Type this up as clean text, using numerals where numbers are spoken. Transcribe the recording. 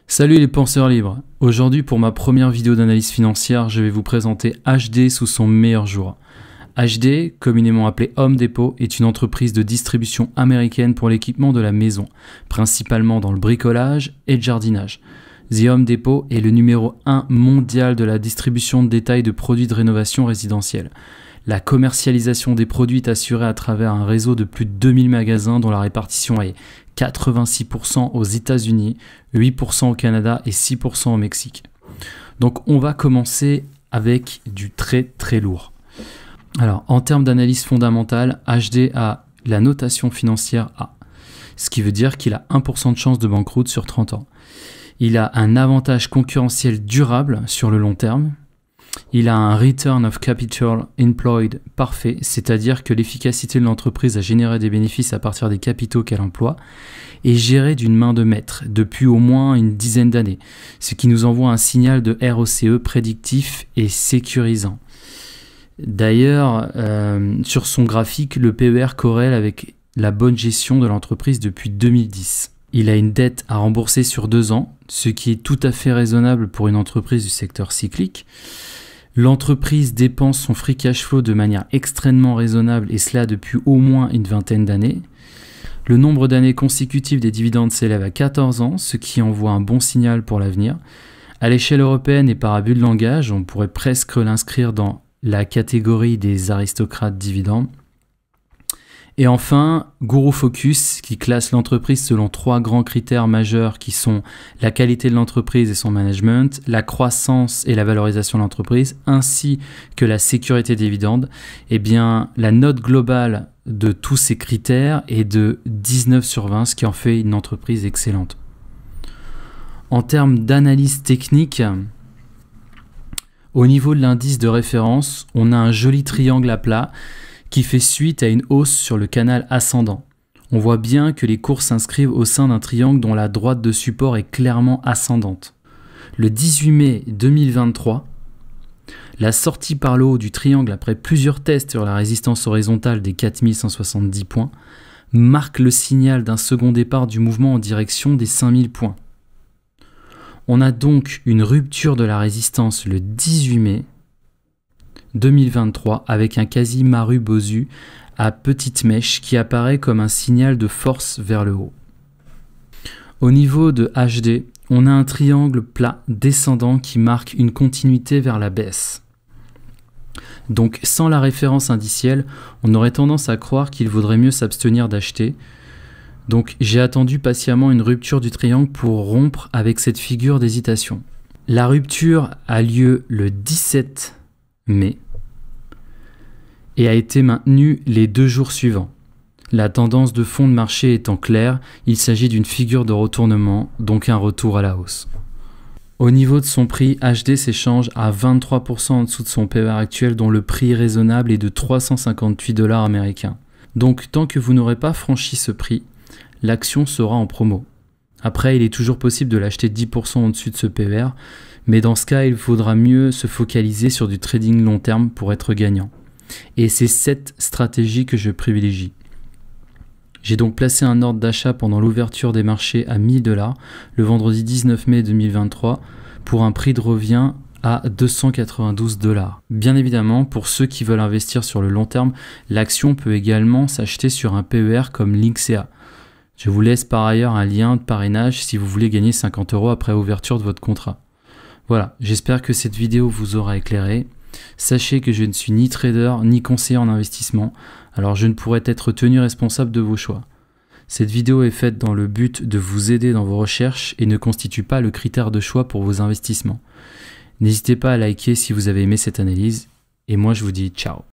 Salut les penseurs libres. Aujourd'hui pour ma première vidéo d'analyse financière, je vais vous présenter HD sous son meilleur jour. HD, communément appelé Home Depot, est une entreprise de distribution américaine pour l'équipement de la maison, principalement dans le bricolage et le jardinage. The Home Depot est le numéro 1 mondial de la distribution de détail de produits de rénovation résidentielle. La commercialisation des produits est assurée à travers un réseau de plus de 2000 magasins dont la répartition est 86% aux États-Unis, 8% au Canada et 6% au Mexique. Donc on va commencer avec du très lourd. Alors en termes d'analyse fondamentale, HD a la notation financière A, ce qui veut dire qu'il a 1% de chance de banqueroute sur 30 ans. Il a un avantage concurrentiel durable sur le long terme. Il a un Return of Capital Employed parfait, c'est-à-dire que l'efficacité de l'entreprise à générer des bénéfices à partir des capitaux qu'elle emploie est gérée d'une main de maître depuis au moins une dizaine d'années, ce qui nous envoie un signal de ROCE prédictif et sécurisant. D'ailleurs, sur son graphique, le PER corrèle avec la bonne gestion de l'entreprise depuis 2010. Il a une dette à rembourser sur 2 ans, ce qui est tout à fait raisonnable pour une entreprise du secteur cyclique. L'entreprise dépense son free cash flow de manière extrêmement raisonnable et cela depuis au moins une vingtaine d'années. Le nombre d'années consécutives des dividendes s'élève à 14 ans, ce qui envoie un bon signal pour l'avenir. À l'échelle européenne et par abus de langage, on pourrait presque l'inscrire dans la catégorie des aristocrates dividendes. Et enfin, Guru Focus, qui classe l'entreprise selon 3 grands critères majeurs qui sont la qualité de l'entreprise et son management, la croissance et la valorisation de l'entreprise, ainsi que la sécurité des dividendes. Eh bien, la note globale de tous ces critères est de 19 sur 20, ce qui en fait une entreprise excellente. En termes d'analyse technique, au niveau de l'indice de référence, on a un joli triangle à plat qui fait suite à une hausse sur le canal ascendant. On voit bien que les cours s'inscrivent au sein d'un triangle dont la droite de support est clairement ascendante. Le 18 mai 2023, la sortie par le haut du triangle après plusieurs tests sur la résistance horizontale des 4170 points marque le signal d'un second départ du mouvement en direction des 5000 points. On a donc une rupture de la résistance le 18 mai 2023 avec un quasi-Maru Bosu à petite mèche qui apparaît comme un signal de force vers le haut. Au niveau de HD, on a un triangle plat descendant qui marque une continuité vers la baisse. Donc sans la référence indicielle, on aurait tendance à croire qu'il vaudrait mieux s'abstenir d'acheter. Donc j'ai attendu patiemment une rupture du triangle pour rompre avec cette figure d'hésitation. La rupture a lieu le 17 mai et a été maintenue les 2 jours suivants. La tendance de fond de marché étant claire, il s'agit d'une figure de retournement, donc un retour à la hausse. Au niveau de son prix, HD s'échange à 23% en dessous de son PER actuel dont le prix raisonnable est de 358 $ américains. Donc tant que vous n'aurez pas franchi ce prix, l'action sera en promo. Après, il est toujours possible de l'acheter 10% au-dessus de ce PER, mais dans ce cas, il faudra mieux se focaliser sur du trading long terme pour être gagnant. Et c'est cette stratégie que je privilégie. J'ai donc placé un ordre d'achat pendant l'ouverture des marchés à 1000 $ le vendredi 19 mai 2023 pour un prix de revient à 292 $. Bien évidemment, pour ceux qui veulent investir sur le long terme, l'action peut également s'acheter sur un PER comme Linksea. Je vous laisse par ailleurs un lien de parrainage si vous voulez gagner 50 € après ouverture de votre contrat. Voilà, j'espère que cette vidéo vous aura éclairé. Sachez que je ne suis ni trader ni conseiller en investissement, alors je ne pourrais être tenu responsable de vos choix. Cette vidéo est faite dans le but de vous aider dans vos recherches et ne constitue pas le critère de choix pour vos investissements. N'hésitez pas à liker si vous avez aimé cette analyse, et moi je vous dis ciao.